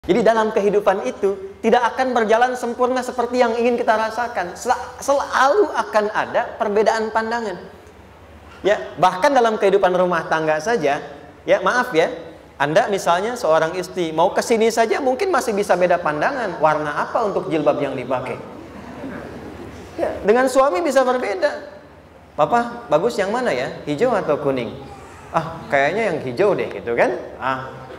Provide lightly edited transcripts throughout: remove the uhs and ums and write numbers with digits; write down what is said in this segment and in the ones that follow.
Jadi dalam kehidupan itu tidak akan berjalan sempurna seperti yang ingin kita rasakan. Selalu akan ada perbedaan pandangan. Ya, bahkan dalam kehidupan rumah tangga saja, ya maaf ya, Anda misalnya seorang istri mau ke sini saja mungkin masih bisa beda pandangan. Warna apa untuk jilbab yang dipakai? Ya, dengan suami bisa berbeda. Papa, bagus yang mana ya? Hijau atau kuning? Ah, kayaknya yang hijau deh gitu kan?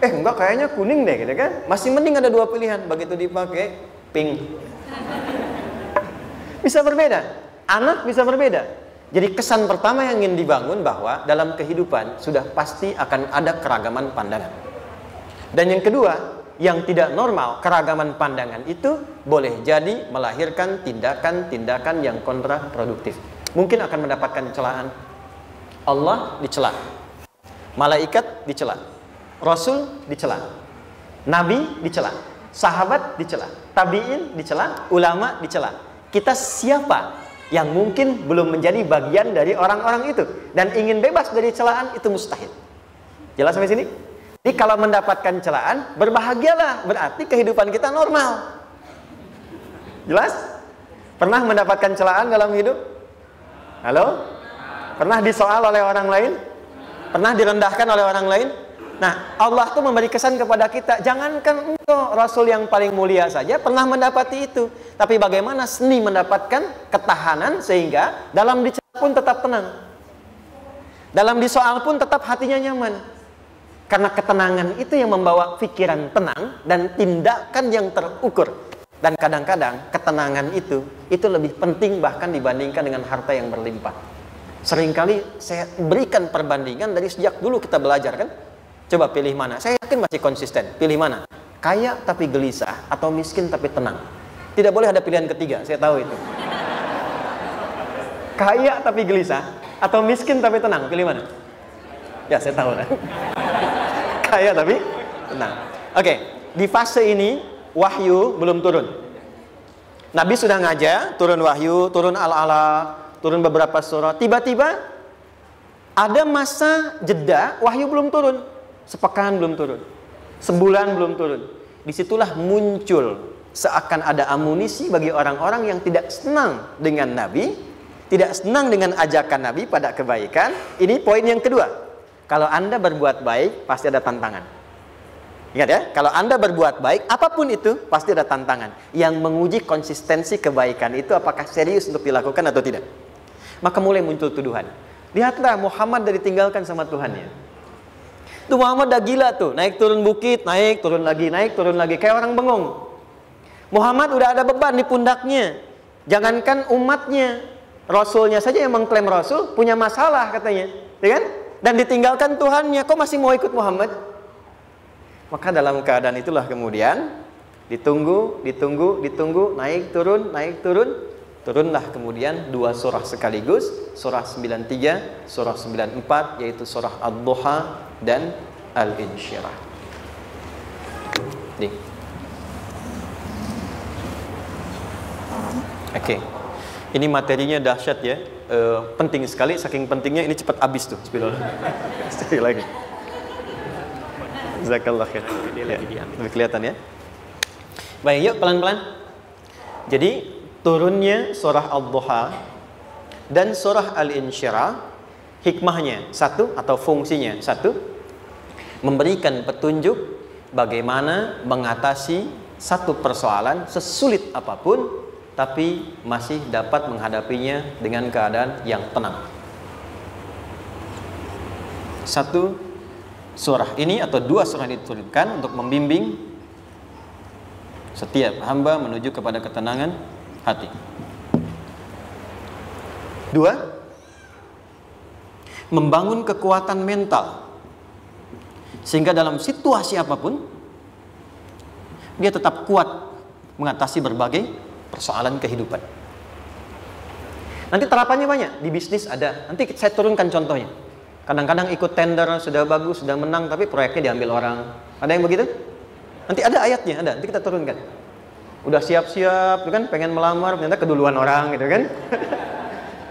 Enggak, kayaknya kuning deh gitu kan? Masih mending ada dua pilihan. Begitu dipakai pink. Bisa berbeda. Anak bisa berbeda. Jadi kesan pertama yang ingin dibangun bahwa dalam kehidupan sudah pasti akan ada keragaman pandangan. Dan yang kedua, yang tidak normal, keragaman pandangan itu boleh jadi melahirkan tindakan-tindakan yang kontraproduktif. Mungkin akan mendapatkan celaan. Allah dicela. Malaikat dicela. Rasul dicela. Nabi dicela. Sahabat dicela. Tabi'in dicela. Ulama dicela. Kita siapa yang mungkin belum menjadi bagian dari orang-orang itu dan ingin bebas dari celaan? Itu mustahil. Jelas sampai sini? Jadi kalau mendapatkan celaan, berbahagialah, berarti kehidupan kita normal. Jelas? Pernah mendapatkan celaan dalam hidup? Halo? Pernah disoal oleh orang lain? Pernah direndahkan oleh orang lain? Nah, Allah tuh memberi kesan kepada kita, jangankan engkau, Rasul yang paling mulia saja pernah mendapati itu. Tapi bagaimana seni mendapatkan ketahanan sehingga dalam dicela pun tetap tenang. Dalam disoal pun tetap hatinya nyaman. Karena ketenangan itu yang membawa pikiran tenang dan tindakan yang terukur. Dan kadang-kadang ketenangan itu lebih penting bahkan dibandingkan dengan harta yang berlimpah. Seringkali saya berikan perbandingan dari sejak dulu kita belajar kan. Coba pilih mana? Saya yakin masih konsisten. Pilih mana? Kaya tapi gelisah atau miskin tapi tenang. Tidak boleh ada pilihan ketiga, saya tahu itu. Kaya tapi gelisah atau miskin tapi tenang. Pilih mana? Ya, saya tahu lah. Kaya tapi tenang. Oke, di fase ini wahyu belum turun. Nabi sudah ngajar, turun wahyu, turun al-ala, turun beberapa surah. Tiba-tiba ada masa jeda, wahyu belum turun. Sepekan belum turun. Sebulan belum turun. Disitulah muncul seakan ada amunisi bagi orang-orang yang tidak senang dengan Nabi, tidak senang dengan ajakan Nabi pada kebaikan. Ini poin yang kedua. Kalau Anda berbuat baik, pasti ada tantangan. Ingat ya, kalau Anda berbuat baik, apapun itu, pasti ada tantangan. Yang menguji konsistensi kebaikan itu apakah serius untuk dilakukan atau tidak. Maka mulai muncul tuduhan. Lihatlah Muhammad dari ditinggalkan sama Tuhannya. Itu Muhammad dah gila tuh, naik turun bukit, naik turun lagi, kayak orang bengong. Muhammad udah ada beban di pundaknya. Jangankan umatnya, Rasulnya saja yang mengklaim Rasul punya masalah katanya, ya kan? Dan ditinggalkan Tuhannya, kok masih mau ikut Muhammad? Maka dalam keadaan itulah kemudian ditunggu, naik turun. Turunlah kemudian dua surah sekaligus, surah 93, surah 94, yaitu surah Ad-Duha dan Al-Insyirah. Oke. Ini materinya dahsyat ya. Penting sekali, saking pentingnya ini cepat habis tuh. Bismillah. Sekali lagi. Jazakallah khair. Lebih kelihatan ya. Baik, yuk pelan-pelan. Jadi turunnya surah Ad-Duha dan surah Al-Insyirah, hikmahnya satu atau fungsinya satu, memberikan petunjuk bagaimana mengatasi satu persoalan sesulit apapun, tapi masih dapat menghadapinya dengan keadaan yang tenang. Satu surah ini atau dua surah ini diturunkan untuk membimbing setiap hamba menuju kepada ketenangan hati. Dua, membangun kekuatan mental sehingga dalam situasi apapun dia tetap kuat mengatasi berbagai persoalan kehidupan. Nanti terapannya banyak, di bisnis ada. Nanti saya turunkan contohnya. Kadang-kadang ikut tender, sudah bagus, sudah menang, tapi proyeknya diambil orang. Ada yang begitu? Nanti ada ayatnya, ada. Nanti kita turunkan. Udah siap-siap, kan, pengen melamar, ternyata keduluan orang, gitu kan?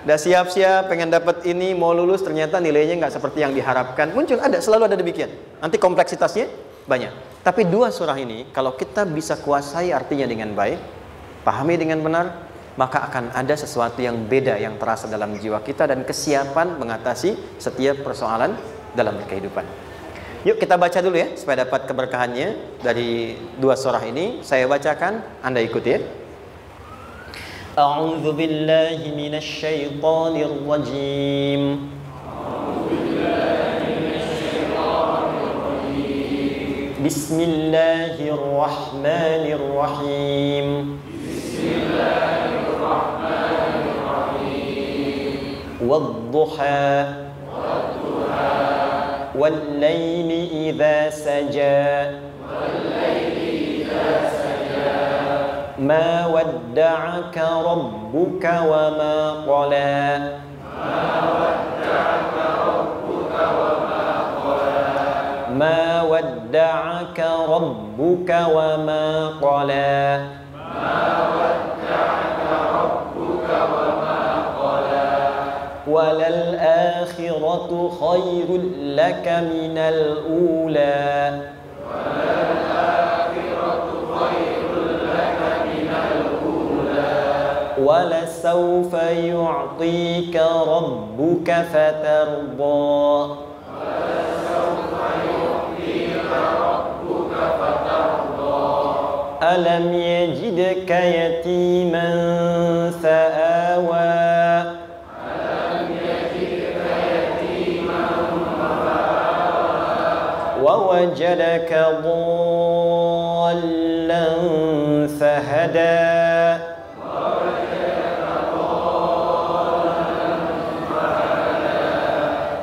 Udah siap-siap, pengen dapat ini, mau lulus, ternyata nilainya nggak seperti yang diharapkan. Muncul, ada, selalu ada demikian. Nanti kompleksitasnya banyak. Tapi dua surah ini kalau kita bisa kuasai artinya dengan baik, pahami dengan benar, maka akan ada sesuatu yang beda yang terasa dalam jiwa kita dan kesiapan mengatasi setiap persoalan dalam kehidupan. Yuk kita baca dulu ya supaya dapat keberkahannya dari dua surah ini. Saya bacakan, Anda ikuti ya. A'udzu billahi minasy syaithanir rajim. Bismillahirrahmanirrahim. Wadduha wal-laili idza saja ma wadda'aka rabbuka wa ma qala ma wadda'aka rabbuka wa ma qala walal akhiratu khairul laka minal ula wala sawfa yu'tika rabbuka fatarda alam yajidka yatiman fa'awa ووجدك ضالا فهدى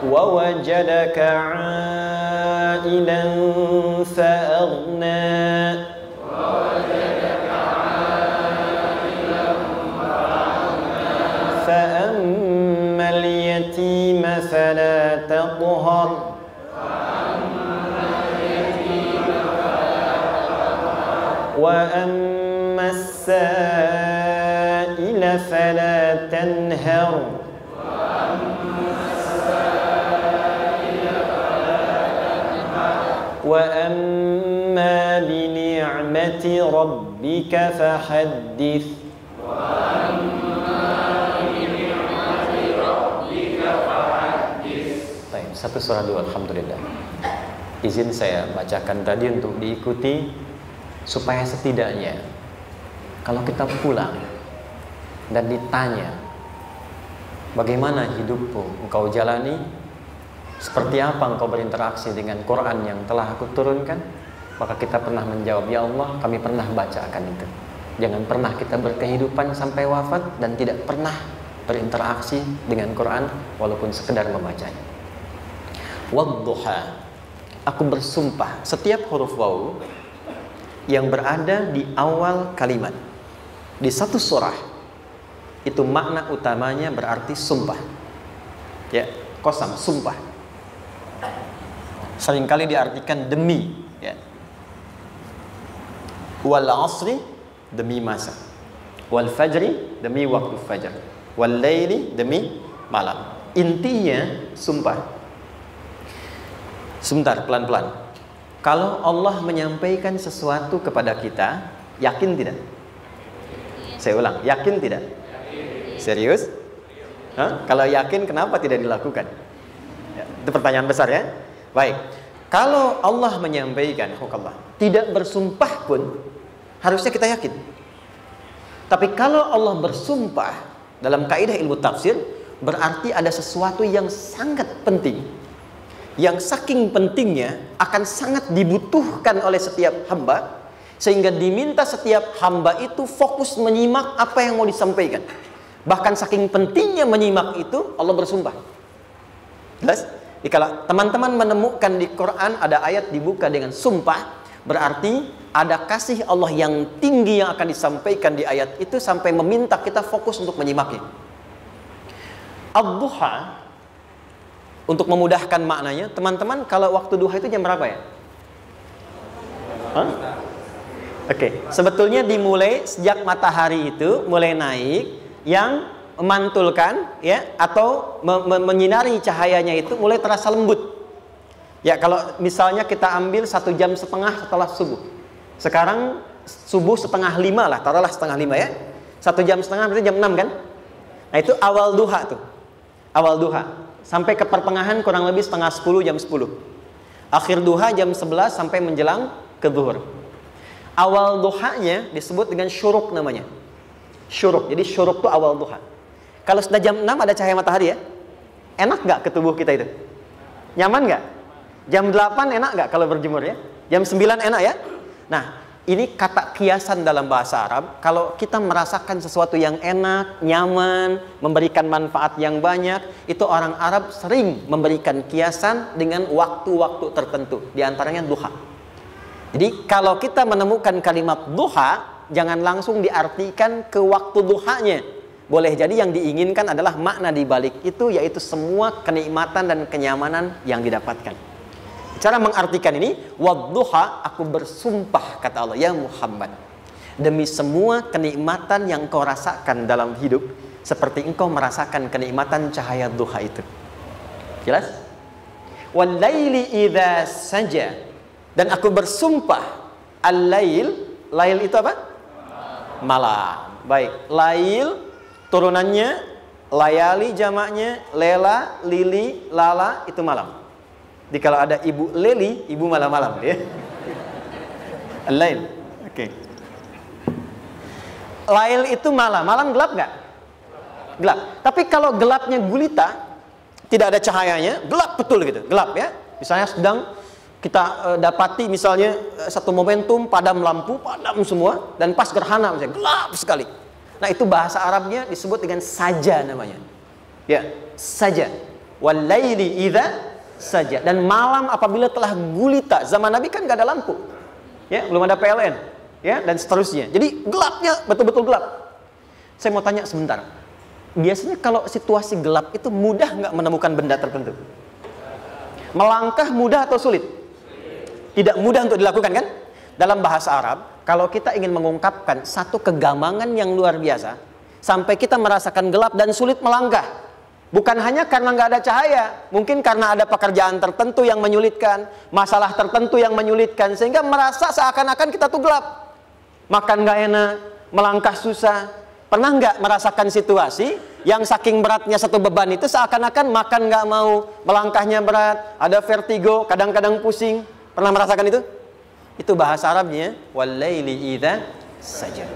ووجدك عائلا فأغنى فأما اليتيم فلا تقهر وأما السائل فلا تنهر وأما بنعمة ربك فحدث Baik, satu surah dulu, alhamdulillah. Izin saya bacakan tadi untuk diikuti supaya setidaknya kalau kita pulang dan ditanya bagaimana hidupmu engkau jalani, seperti apa engkau berinteraksi dengan Quran yang telah aku turunkan, maka kita pernah menjawab, ya Allah kami pernah bacakan itu. Jangan pernah kita berkehidupan sampai wafat dan tidak pernah berinteraksi dengan Quran walaupun sekedar membacanya. Wadduha, aku bersumpah, setiap huruf waw yang berada di awal kalimat di satu surah itu makna utamanya berarti sumpah. Ya, qasam, sumpah. Seringkali diartikan demi, ya. Wal asri, demi masa. Wal fajri, demi waktu fajar. Wal laili, demi malam. Intinya sumpah. Sebentar, pelan-pelan. Kalau Allah menyampaikan sesuatu kepada kita, yakin tidak? Saya ulang, yakin tidak? Serius? Hah? Kalau yakin, kenapa tidak dilakukan? Ya, itu pertanyaan besar ya. Baik, kalau Allah menyampaikan, tidak bersumpah pun harusnya kita yakin. Tapi kalau Allah bersumpah dalam kaidah ilmu tafsir, berarti ada sesuatu yang sangat penting, yang saking pentingnya akan sangat dibutuhkan oleh setiap hamba, sehingga diminta setiap hamba itu fokus menyimak apa yang mau disampaikan. Bahkan saking pentingnya menyimak itu, Allah bersumpah. Jelas? Jadi kalau teman-teman menemukan di Quran ada ayat dibuka dengan sumpah, berarti ada kasih Allah yang tinggi yang akan disampaikan di ayat itu sampai meminta kita fokus untuk menyimaknya. Ad-duha, untuk memudahkan maknanya, teman-teman kalau waktu duha itu jam berapa ya? Oke, sebetulnya dimulai sejak matahari itu mulai naik, yang memantulkan ya atau menyinari cahayanya itu mulai terasa lembut. Ya, kalau misalnya kita ambil 1,5 jam setelah subuh. Sekarang subuh 4:30 lah, taruhlah 4:30 ya. 1,5 jam berarti jam 6 kan? Nah, itu awal duha tuh. Awal duha. Sampai ke pertengahan kurang lebih 9:30, jam 10. Akhir duha jam 11 sampai menjelang ke zuhur. Awal duhanya disebut dengan syuruk namanya. Syuruk. Jadi syuruk itu awal duha. Kalau sudah jam 6 ada cahaya matahari ya. Enak nggak ke tubuh kita itu? Nyaman nggak? Jam 8 enak nggak kalau berjemur ya? Jam 9 enak ya? Nah, ini kata kiasan dalam bahasa Arab. Kalau kita merasakan sesuatu yang enak, nyaman, memberikan manfaat yang banyak, itu orang Arab sering memberikan kiasan dengan waktu-waktu tertentu. Di antaranya duha. Jadi kalau kita menemukan kalimat duha, jangan langsung diartikan ke waktu duhanya. Boleh jadi yang diinginkan adalah makna di balik itu, yaitu semua kenikmatan dan kenyamanan yang didapatkan. Cara mengartikan ini, wadduha, aku bersumpah kata Allah, ya Muhammad, demi semua kenikmatan yang kau rasakan dalam hidup, seperti engkau merasakan kenikmatan cahaya duha itu. Jelas? Wal laili idza saja, dan aku bersumpah, al-lail, lail itu apa? Malam. Baik, lail turunannya, layali jamaknya, lela, lili, lala, itu malam. Jadi kalau ada ibu leli, ibu malam-malam ya. Al-lail. Oke. Lail itu malam. Malam gelap nggak? Gelap. Tapi kalau gelapnya gulita, tidak ada cahayanya, gelap betul gitu. Gelap ya. Misalnya sedang kita dapati misalnya satu momentum padam lampu, padam semua, dan pas gerhana misalnya gelap sekali. Nah, itu bahasa Arabnya disebut dengan saja namanya. Ya, saja. Wal laili idza saja. Dan malam apabila telah gulita. Zaman Nabi kan nggak ada lampu, ya, belum ada PLN, ya, dan seterusnya. Jadi gelapnya betul-betul gelap. Saya mau tanya sebentar. Biasanya kalau situasi gelap itu mudah nggak menemukan benda tertentu? Melangkah mudah atau sulit? Tidak mudah untuk dilakukan kan? Dalam bahasa Arab, kalau kita ingin mengungkapkan satu kegamangan yang luar biasa, sampai kita merasakan gelap dan sulit melangkah. Bukan hanya karena nggak ada cahaya, mungkin karena ada pekerjaan tertentu yang menyulitkan, masalah tertentu yang menyulitkan, sehingga merasa seakan-akan kita tuh gelap. Makan nggak enak, melangkah susah. Pernah nggak merasakan situasi yang saking beratnya satu beban itu seakan-akan makan nggak mau, melangkahnya berat, ada vertigo, kadang-kadang pusing. Pernah merasakan itu? Itu bahasa Arabnya, wal-laili idza saja.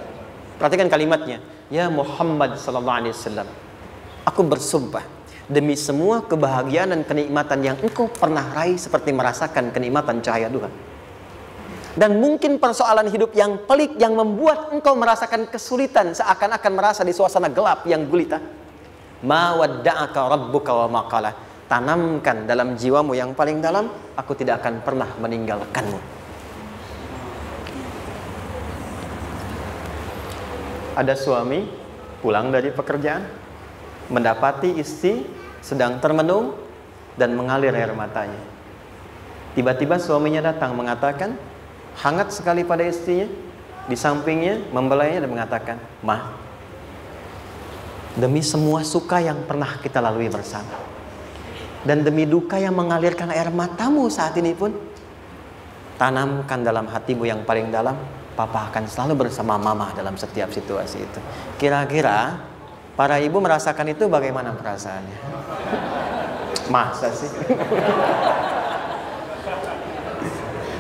Perhatikan kalimatnya, ya Muhammad sallallahu alaihi wasallam. Aku bersumpah demi semua kebahagiaan dan kenikmatan yang engkau pernah raih seperti merasakan kenikmatan cahaya duha. Dan mungkin persoalan hidup yang pelik yang membuat engkau merasakan kesulitan seakan-akan merasa di suasana gelap yang gulita. Ma wadda'aka rabbuka wa ma qala. Tanamkan dalam jiwamu yang paling dalam, aku tidak akan pernah meninggalkanmu. Ada suami pulang dari pekerjaan, mendapati istri sedang termenung dan mengalir air matanya. Tiba-tiba suaminya datang mengatakan, hangat sekali pada istrinya, di sampingnya membelainya dan mengatakan, "Ma, demi semua suka yang pernah kita lalui bersama, dan demi duka yang mengalirkan air matamu saat ini pun, tanamkan dalam hatimu yang paling dalam, Papa akan selalu bersama Mama dalam setiap situasi itu." Kira-kira para ibu merasakan itu bagaimana perasaannya? Masa sih?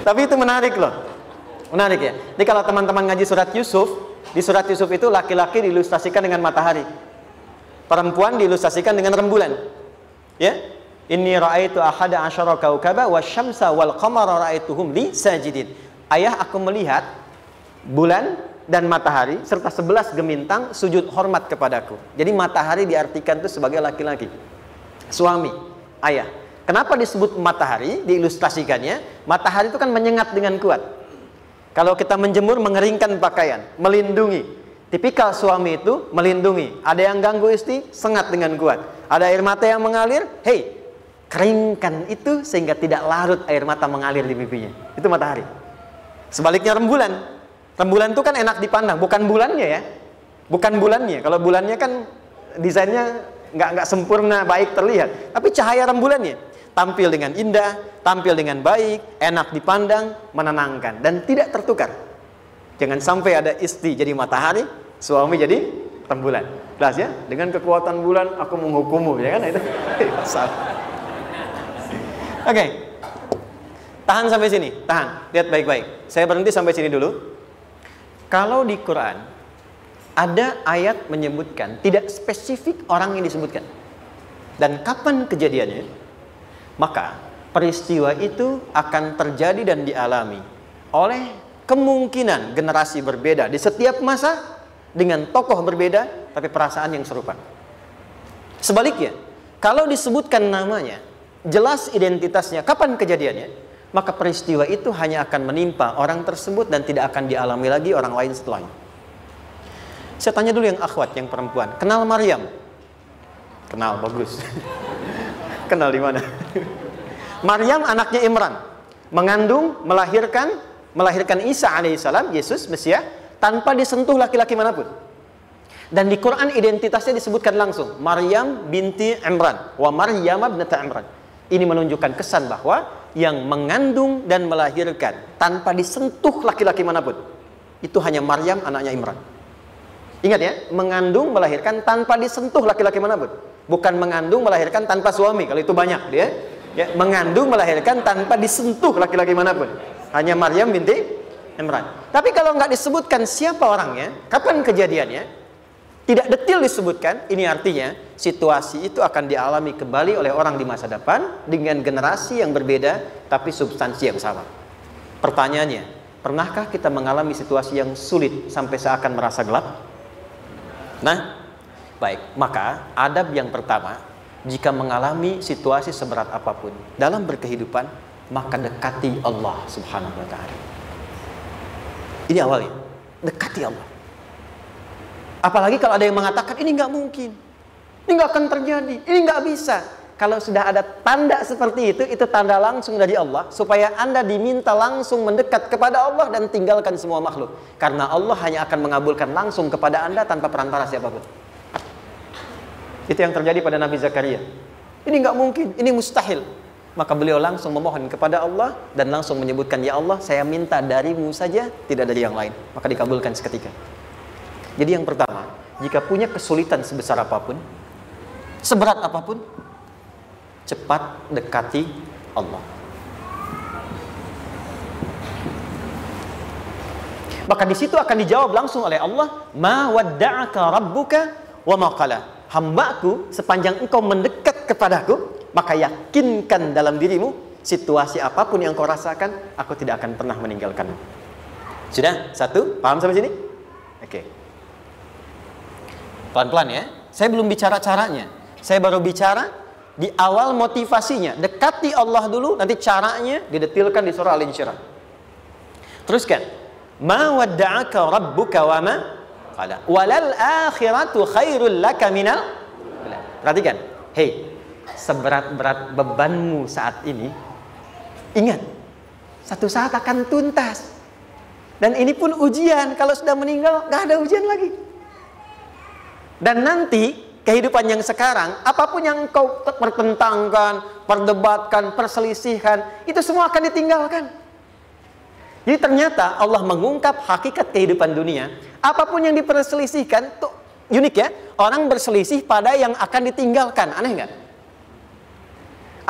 Tapi itu menarik loh. Menarik ya. Jadi kalau teman-teman ngaji surat Yusuf, di surat Yusuf itu laki-laki diilustrasikan dengan matahari, perempuan diilustrasikan dengan rembulan. Ya. Inni ra'aitu ahada asyara kaukaba wasyamsa wal qamara ra'aituhum li sajidin. Ayah, aku melihat bulan dan matahari serta 11 gemintang sujud hormat kepadaku. Jadi matahari diartikan itu sebagai laki-laki, suami, ayah. Kenapa disebut matahari? Diilustrasikannya, matahari itu kan menyengat dengan kuat. Kalau kita menjemur, mengeringkan pakaian, melindungi. Tipikal suami itu melindungi. Ada yang ganggu istri, sengat dengan kuat. Ada air mata yang mengalir, hei, keringkan itu sehingga tidak larut air mata mengalir di pipinya. Itu matahari. Sebaliknya rembulan. Rembulan itu kan enak dipandang, bukan bulannya ya, bukan bulannya. Kalau bulannya kan desainnya nggak sempurna baik terlihat, tapi cahaya rembulannya. tampil dengan indah, tampil dengan baik, enak dipandang, menenangkan, dan tidak tertukar. Jangan sampai ada istri jadi matahari, suami jadi rembulan. Jelas ya? Dengan kekuatan bulan aku menghukummu, ya kan? Itu salah. Oke. Tahan sampai sini, tahan. Lihat baik-baik. Saya berhenti sampai sini dulu. Kalau di Quran ada ayat menyebutkan, tidak spesifik orang yang disebutkan dan kapan kejadiannya, maka peristiwa itu akan terjadi dan dialami oleh kemungkinan generasi berbeda di setiap masa dengan tokoh berbeda tapi perasaan yang serupa. Sebaliknya, kalau disebutkan namanya, jelas identitasnya, kapan kejadiannya, maka peristiwa itu hanya akan menimpa orang tersebut dan tidak akan dialami lagi orang lain setelahnya. Saya tanya dulu yang akhwat, yang perempuan, kenal Maryam? Kenal, bagus. Kenal di mana? Maryam anaknya Imran, mengandung, melahirkan Isa alaihissalam, Yesus Mesias, tanpa disentuh laki-laki manapun. Dan di Quran identitasnya disebutkan langsung, Maryam binti Imran, wa Maryam ibnata Imran. Ini menunjukkan kesan bahwa yang mengandung dan melahirkan tanpa disentuh laki-laki manapun, itu hanya Maryam anaknya Imran. Ingat ya, mengandung melahirkan tanpa disentuh laki-laki manapun, bukan mengandung melahirkan tanpa suami. Kalau itu banyak dia, ya, mengandung melahirkan tanpa disentuh laki-laki manapun, hanya Maryam binti Imran. Tapi kalau nggak disebutkan siapa orangnya, kapan kejadiannya, tidak detail disebutkan, ini artinya situasi itu akan dialami kembali oleh orang di masa depan dengan generasi yang berbeda tapi substansi yang sama. Pertanyaannya, pernahkah kita mengalami situasi yang sulit sampai seakan merasa gelap? Nah, baik, maka adab yang pertama, jika mengalami situasi seberat apapun dalam berkehidupan, maka dekati Allah Subhanahu wa ta'ala. Ini awalnya, dekati Allah. Apalagi kalau ada yang mengatakan ini nggak mungkin, ini nggak akan terjadi, ini nggak bisa. Kalau sudah ada tanda seperti itu tanda langsung dari Allah, supaya Anda diminta langsung mendekat kepada Allah dan tinggalkan semua makhluk. Karena Allah hanya akan mengabulkan langsung kepada Anda tanpa perantara siapapun. Itu yang terjadi pada Nabi Zakaria. Ini nggak mungkin, ini mustahil. Maka beliau langsung memohon kepada Allah dan langsung menyebutkan, ya Allah, saya minta darimu saja, tidak dari yang lain. Maka dikabulkan seketika. Jadi yang pertama, jika punya kesulitan sebesar apapun, seberat apapun, cepat dekati Allah. Maka di situ akan dijawab langsung oleh Allah, ma wadda'aka rabbuka wa ma qala. Hambaku, sepanjang engkau mendekat kepadaku, maka yakinkan dalam dirimu, situasi apapun yang kau rasakan, aku tidak akan pernah meninggalkanmu. Sudah? Satu? Paham sampai sini? Oke. Pelan-pelan ya. Saya belum bicara caranya. Saya baru bicara di awal motivasinya. Dekati Allah dulu, nanti caranya didetilkan di surah Al-Insyirah. Teruskan. Ma wadda'aka rabbuka wa ma qala. Walal akhiratu khairul laka minal. Perhatikan. Hei, seberat-berat bebanmu saat ini, ingat, satu saat akan tuntas. Dan ini pun ujian. Kalau sudah meninggal, gak ada ujian lagi. Dan nanti kehidupan yang sekarang, apapun yang kau pertentangkan, perdebatkan, perselisihkan, itu semua akan ditinggalkan. Jadi ternyata Allah mengungkap hakikat kehidupan dunia. Apapun yang diperselisihkan, tuh unik ya. Orang berselisih pada yang akan ditinggalkan. Aneh nggak?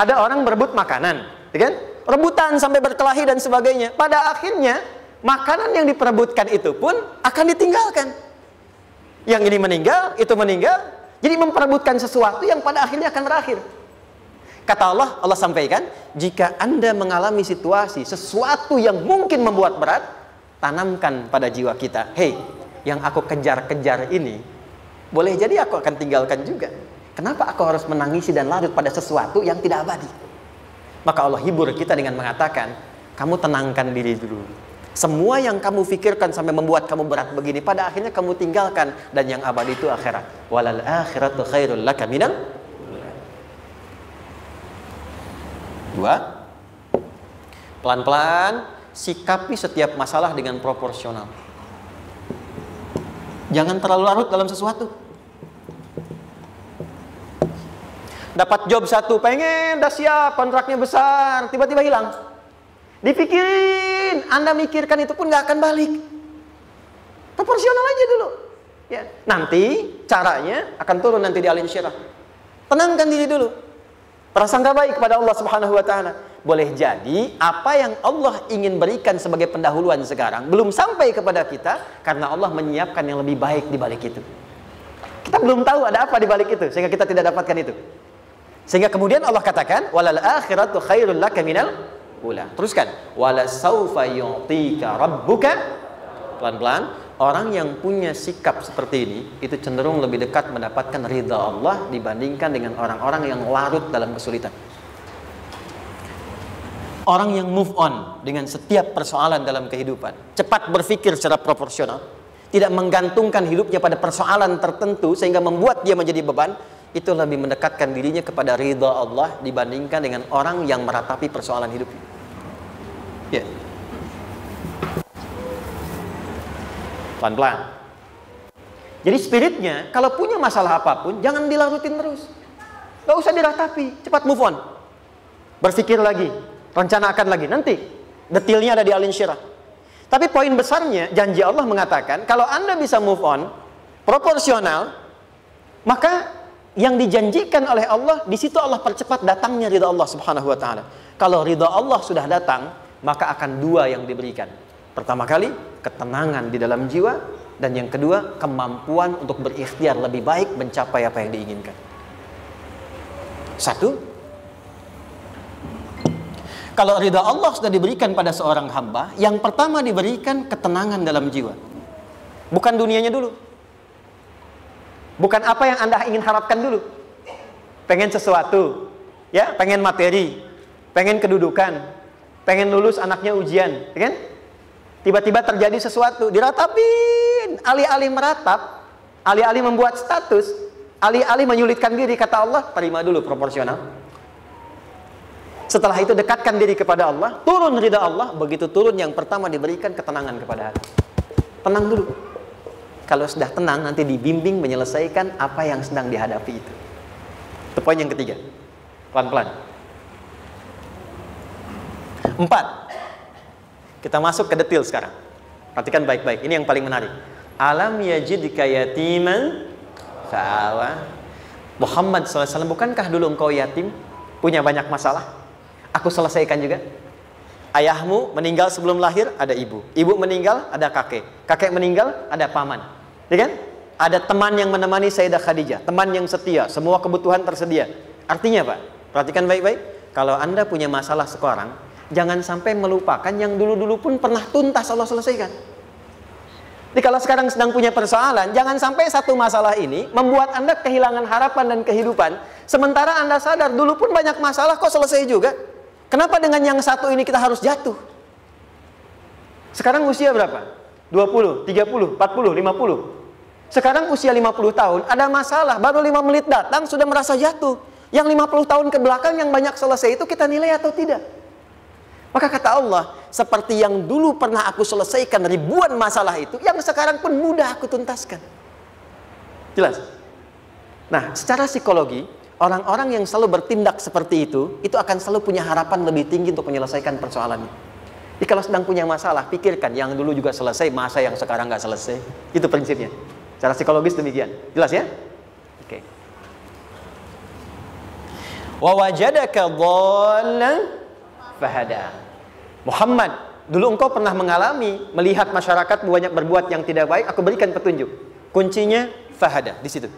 Ada orang berebut makanan, kan? Rebutan sampai berkelahi dan sebagainya. Pada akhirnya makanan yang diperebutkan itu pun akan ditinggalkan. Yang ini meninggal, itu meninggal. Jadi memperebutkan sesuatu yang pada akhirnya akan berakhir. Kata Allah, Allah sampaikan, jika Anda mengalami situasi, sesuatu yang mungkin membuat berat, tanamkan pada jiwa kita, hei, yang aku kejar-kejar ini, boleh jadi aku akan tinggalkan juga. Kenapa aku harus menangisi dan larut pada sesuatu yang tidak abadi? Maka Allah hibur kita dengan mengatakan, kamu tenangkan diri dulu. Semua yang kamu pikirkan sampai membuat kamu berat begini, pada akhirnya kamu tinggalkan. Dan yang abadi itu akhirat. Walal akhiratu khairul laka minal. Dua, pelan-pelan sikapi setiap masalah dengan proporsional. Jangan terlalu larut dalam sesuatu. dapat job satu, pengen, udah siap, kontraknya besar, tiba-tiba hilang. Dipikirin, Anda mikirkan itu pun nggak akan balik. Proporsional aja dulu. Ya, nanti caranya akan turun nanti di alin syirah. Tenangkan diri dulu. Prasangka baik kepada Allah Subhanahu wa taala. Boleh jadi apa yang Allah ingin berikan sebagai pendahuluan sekarang belum sampai kepada kita karena Allah menyiapkan yang lebih baik di balik itu. Kita belum tahu ada apa di balik itu sehingga kita tidak dapatkan itu. Sehingga kemudian Allah katakan walal akhiratu khairul laka minal ula. Teruskan wala saufa yu'tika rabbuka. Pelan-pelan. Orang yang punya sikap seperti ini itu cenderung lebih dekat mendapatkan ridha Allah dibandingkan dengan orang-orang yang larut dalam kesulitan. Orang yang move on dengan setiap persoalan dalam kehidupan, cepat berpikir secara proporsional, tidak menggantungkan hidupnya pada persoalan tertentu sehingga membuat dia menjadi beban, itu lebih mendekatkan dirinya kepada ridha Allah dibandingkan dengan orang yang meratapi persoalan hidupnya. Ya. Pelan-pelan. Jadi spiritnya, kalau punya masalah apapun, jangan dilarutin terus. Gak usah diratapi, cepat move on. Berpikir lagi, rencanakan lagi. Nanti, detailnya ada di alin syirah. Tapi poin besarnya, janji Allah mengatakan, kalau Anda bisa move on, proporsional, maka yang dijanjikan oleh Allah, di situ Allah percepat datangnya ridha Allah Subhanahu wa ta'ala. Kalau ridha Allah sudah datang, maka akan dua yang diberikan. Pertama kali, ketenangan di dalam jiwa. Dan yang kedua, kemampuan untuk berikhtiar lebih baik mencapai apa yang diinginkan. Satu, kalau ridha Allah sudah diberikan pada seorang hamba, yang pertama diberikan ketenangan dalam jiwa. Bukan dunianya dulu. Bukan apa yang Anda ingin harapkan dulu. Pengen sesuatu, ya, pengen materi, pengen kedudukan, pengen lulus anaknya ujian, ya kan? Tiba-tiba terjadi sesuatu, diratapin, alih-alih meratap, alih-alih membuat status, alih-alih menyulitkan diri, kata Allah, terima dulu proporsional. Setelah itu dekatkan diri kepada Allah, turun ridha Allah, begitu turun yang pertama diberikan ketenangan kepada hati. Tenang dulu. Kalau sudah tenang, nanti dibimbing menyelesaikan apa yang sedang dihadapi itu. Itu poin yang ketiga. Pelan-pelan. 4. Kita masuk ke detail sekarang. Perhatikan baik-baik. Ini yang paling menarik. Alam yajidka yatiman fa'awa. Muhammad SAW, bukankah dulu engkau yatim? Punya banyak masalah? Aku selesaikan juga. Ayahmu meninggal sebelum lahir, ada ibu. Ibu meninggal, ada kakek. Kakek meninggal, ada paman. Ya kan? Ada teman yang menemani Sayyidah Khadijah. Teman yang setia. Semua kebutuhan tersedia. Artinya apa? Perhatikan baik-baik. Kalau Anda punya masalah sekarang, jangan sampai melupakan yang dulu-dulu pun pernah tuntas Allah selesaikan. Jadi kalau sekarang sedang punya persoalan, jangan sampai satu masalah ini membuat Anda kehilangan harapan dan kehidupan. Sementara Anda sadar, dulu pun banyak masalah kok selesai juga. Kenapa dengan yang satu ini kita harus jatuh? Sekarang usia berapa? 20, 30, 40, 50. Sekarang usia 50 tahun, ada masalah, baru 5 menit datang sudah merasa jatuh. Yang 50 tahun ke belakang yang banyak selesai itu kita nilai atau tidak? Maka kata Allah, seperti yang dulu pernah aku selesaikan ribuan masalah itu, yang sekarang pun mudah aku tuntaskan. Jelas? Nah, secara psikologi, orang-orang yang selalu bertindak seperti itu akan selalu punya harapan lebih tinggi untuk menyelesaikan persoalannya. Jadi kalau sedang punya masalah, pikirkan yang dulu juga selesai, masa yang sekarang nggak selesai. Itu prinsipnya. Secara psikologis demikian. Jelas ya? Oke. Wa wajadaka dhallan fahada. Muhammad, dulu engkau pernah mengalami melihat masyarakat banyak berbuat yang tidak baik, aku berikan petunjuk. Kuncinya fahada di situ.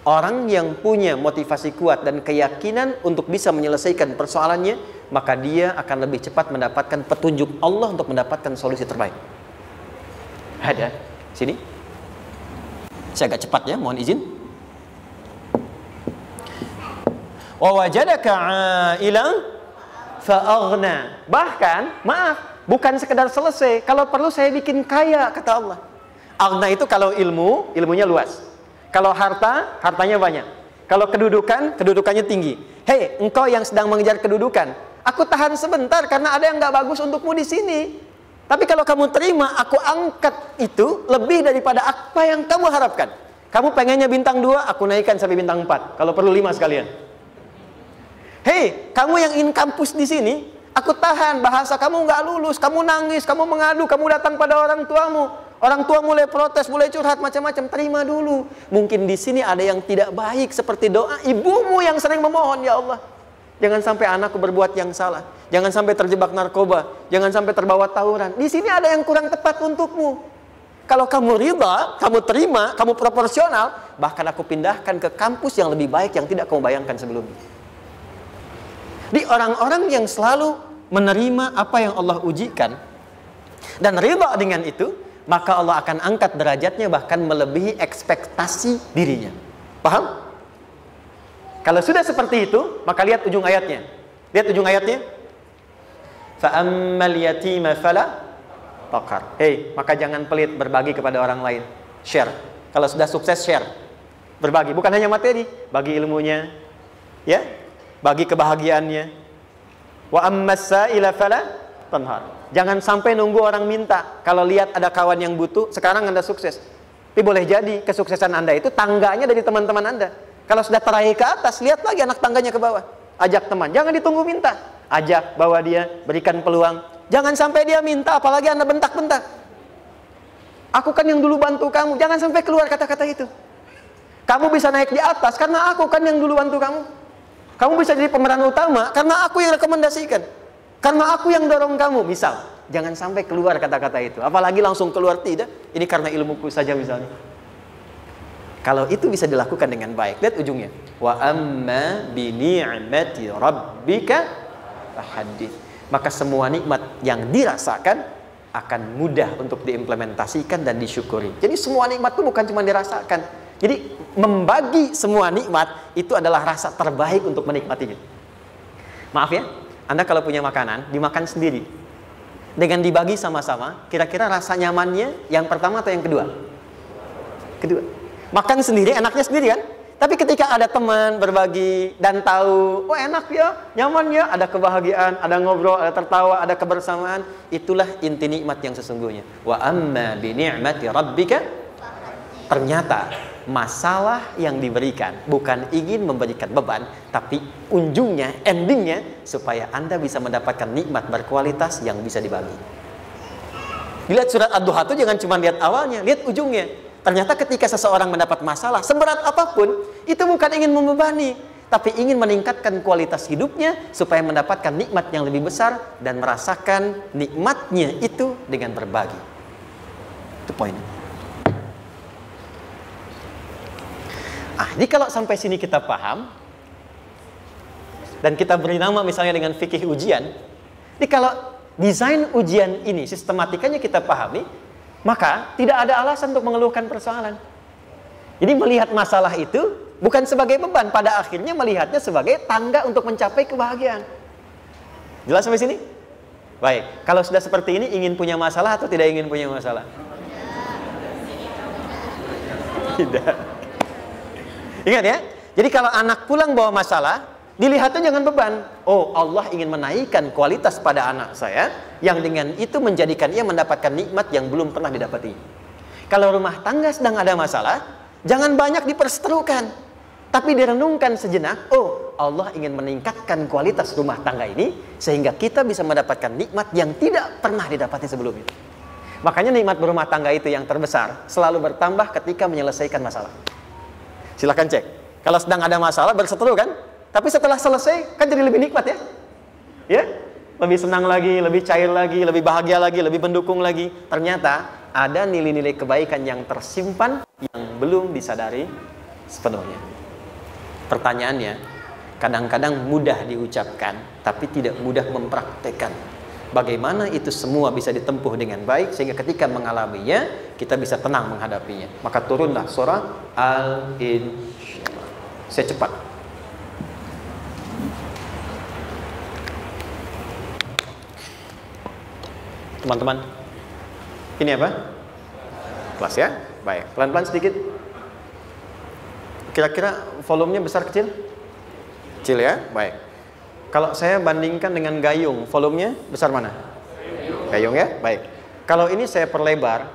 Orang yang punya motivasi kuat dan keyakinan untuk bisa menyelesaikan persoalannya, maka dia akan lebih cepat mendapatkan petunjuk Allah untuk mendapatkan solusi terbaik. Ada sini. Saya agak cepat ya, mohon izin. Wa wajadaka 'ailan fa'aghna. Bahkan, maaf, bukan sekedar selesai, kalau perlu saya bikin kaya, kata Allah. Aghna itu kalau ilmunya luas. Kalau harta, hartanya banyak. Kalau kedudukan, kedudukannya tinggi. Hei, engkau yang sedang mengejar kedudukan, aku tahan sebentar karena ada yang nggak bagus untukmu di sini. Tapi kalau kamu terima, aku angkat itu lebih daripada apa yang kamu harapkan. Kamu pengennya bintang 2, aku naikkan sampai bintang 4. Kalau perlu 5 sekalian. Hei, kamu yang in kampus di sini, aku tahan, bahasa kamu nggak lulus, kamu nangis, kamu mengadu, kamu datang pada orang tuamu. Orang tua mulai protes, mulai curhat macam-macam. Terima dulu. Mungkin di sini ada yang tidak baik seperti doa ibumu yang sering memohon, ya Allah, jangan sampai anakku berbuat yang salah. Jangan sampai terjebak narkoba. Jangan sampai terbawa tawuran. Di sini ada yang kurang tepat untukmu. Kalau kamu ridha, kamu terima, kamu proporsional, bahkan aku pindahkan ke kampus yang lebih baik yang tidak kamu bayangkan sebelumnya. Di orang-orang yang selalu menerima apa yang Allah ujikan dan ridha dengan itu, maka Allah akan angkat derajatnya bahkan melebihi ekspektasi dirinya. Paham? Kalau sudah seperti itu, maka lihat ujung ayatnya. Lihat ujung ayatnya. Fa'ammal yatima fala taqhar. Hei, maka jangan pelit berbagi kepada orang lain. Share. Kalau sudah sukses, share. Berbagi, bukan hanya materi, bagi ilmunya, ya, bagi kebahagiaannya. Wa ammas sa'ila fala tanhar. Jangan sampai nunggu orang minta. Kalau lihat ada kawan yang butuh, sekarang Anda sukses. Tapi boleh jadi kesuksesan Anda itu tangganya dari teman-teman Anda. Kalau sudah teraih ke atas, lihat lagi anak tangganya ke bawah. Ajak teman, jangan ditunggu minta. Ajak, bawa dia, berikan peluang. Jangan sampai dia minta, apalagi Anda bentak-bentak. Aku kan yang dulu bantu kamu. Jangan sampai keluar kata-kata itu. Kamu bisa naik di atas karena aku kan yang dulu bantu kamu. Kamu bisa jadi pemeran utama karena aku yang rekomendasikan. Karena aku yang dorong kamu, misal. Jangan sampai keluar kata-kata itu. Apalagi langsung keluar, tidak. Ini karena ilmuku saja misalnya. Kalau itu bisa dilakukan dengan baik, lihat ujungnya. Wa amma bi ni'mati rabbika fahaddits. Maka semua nikmat yang dirasakan akan mudah untuk diimplementasikan dan disyukuri. Jadi semua nikmat itu bukan cuma dirasakan. Jadi membagi semua nikmat itu adalah rasa terbaik untuk menikmatinya. Maaf ya, Anda kalau punya makanan, dimakan sendiri. Dengan dibagi sama-sama, kira-kira rasa nyamannya yang pertama atau yang kedua? Kedua. Makan sendiri, enaknya sendiri kan? Tapi ketika ada teman berbagi dan tahu, oh enak ya, nyaman ya, ada kebahagiaan, ada ngobrol, ada tertawa, ada kebersamaan, itulah inti nikmat yang sesungguhnya. Wa amma bi ni'mati rabbika, ternyata masalah yang diberikan bukan ingin memberikan beban, tapi ujungnya, endingnya supaya Anda bisa mendapatkan nikmat berkualitas yang bisa dibagi. Dilihat surat Ad-Duha itu jangan cuma lihat awalnya, lihat ujungnya. Ternyata ketika seseorang mendapat masalah seberat apapun, itu bukan ingin membebani, tapi ingin meningkatkan kualitas hidupnya supaya mendapatkan nikmat yang lebih besar dan merasakan nikmatnya itu dengan berbagi. Itu poinnya. Jadi kalau sampai sini kita paham dan kita beri nama misalnya dengan fikih ujian. Jadi kalau desain ujian ini sistematikanya kita pahami, maka tidak ada alasan untuk mengeluhkan persoalan. Jadi melihat masalah itu bukan sebagai beban, pada akhirnya melihatnya sebagai tangga untuk mencapai kebahagiaan. Jelas sampai sini? Baik, kalau sudah seperti ini, ingin punya masalah atau tidak ingin punya masalah? Tidak. Ingat ya, jadi kalau anak pulang bawa masalah, dilihatnya jangan beban. Oh, Allah ingin menaikkan kualitas pada anak saya, yang dengan itu menjadikan ia mendapatkan nikmat yang belum pernah didapati. Kalau rumah tangga sedang ada masalah, jangan banyak diperseterukan, tapi direnungkan sejenak. Oh, Allah ingin meningkatkan kualitas rumah tangga ini, sehingga kita bisa mendapatkan nikmat yang tidak pernah didapati sebelumnya. Makanya nikmat berumah tangga itu yang terbesar, selalu bertambah ketika menyelesaikan masalah. Silahkan cek. Kalau sedang ada masalah, berseteru kan? Tapi setelah selesai, kan jadi lebih nikmat ya? Ya? Lebih senang lagi, lebih cair lagi, lebih bahagia lagi, lebih mendukung lagi. Ternyata ada nilai-nilai kebaikan yang tersimpan yang belum disadari sepenuhnya. Pertanyaannya, kadang-kadang mudah diucapkan, tapi tidak mudah mempraktekkan. Bagaimana itu semua bisa ditempuh dengan baik, sehingga ketika mengalaminya, kita bisa tenang menghadapinya. Maka turunlah surah Al-Insyirah. Saya cepat. Teman-teman, ini apa? Kelas ya? Baik, pelan-pelan sedikit. Kira-kira volumenya besar kecil? Kecil ya? Baik. Kalau saya bandingkan dengan gayung, volumenya besar mana? Gayung ya? Baik. Kalau ini saya perlebar,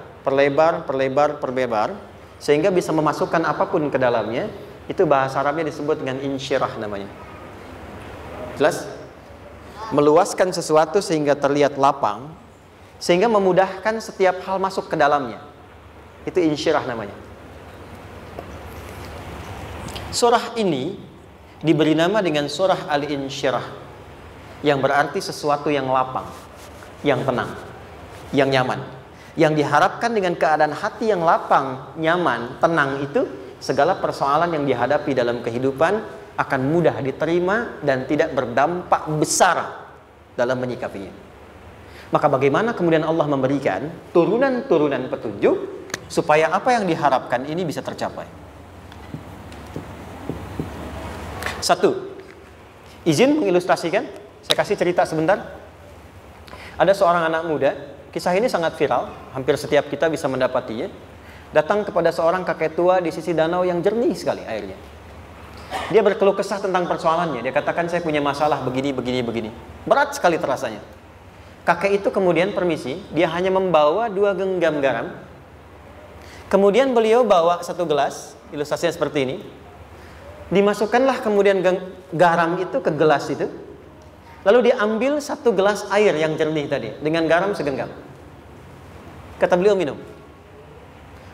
sehingga bisa memasukkan apapun ke dalamnya, itu bahasa Arabnya disebut dengan insyirah namanya. Jelas? Meluaskan sesuatu sehingga terlihat lapang, sehingga memudahkan setiap hal masuk ke dalamnya. Itu insyirah namanya. Surah ini diberi nama dengan surah Al-Insyirah, yang berarti sesuatu yang lapang, yang tenang, yang nyaman. Yang diharapkan dengan keadaan hati yang lapang, nyaman, tenang itu, segala persoalan yang dihadapi dalam kehidupan akan mudah diterima dan tidak berdampak besar dalam menyikapinya. Maka bagaimana kemudian Allah memberikan turunan-turunan petunjuk supaya apa yang diharapkan ini bisa tercapai? Satu, izin mengilustrasikan. Saya kasih cerita sebentar. Ada seorang anak muda, kisah ini sangat viral, hampir setiap kita bisa mendapatinya. Datang kepada seorang kakek tua di sisi danau yang jernih sekali airnya. Dia berkeluh kesah tentang persoalannya. Dia katakan, saya punya masalah begini. Berat sekali terasanya. Kakek itu kemudian permisi, dia hanya membawa 2 genggam garam. Kemudian beliau bawa 1 gelas, ilustrasinya seperti ini. Dimasukkanlah kemudian garam itu ke gelas itu. Lalu diambil 1 gelas air yang jernih tadi, dengan garam segenggam. Kata beliau, minum.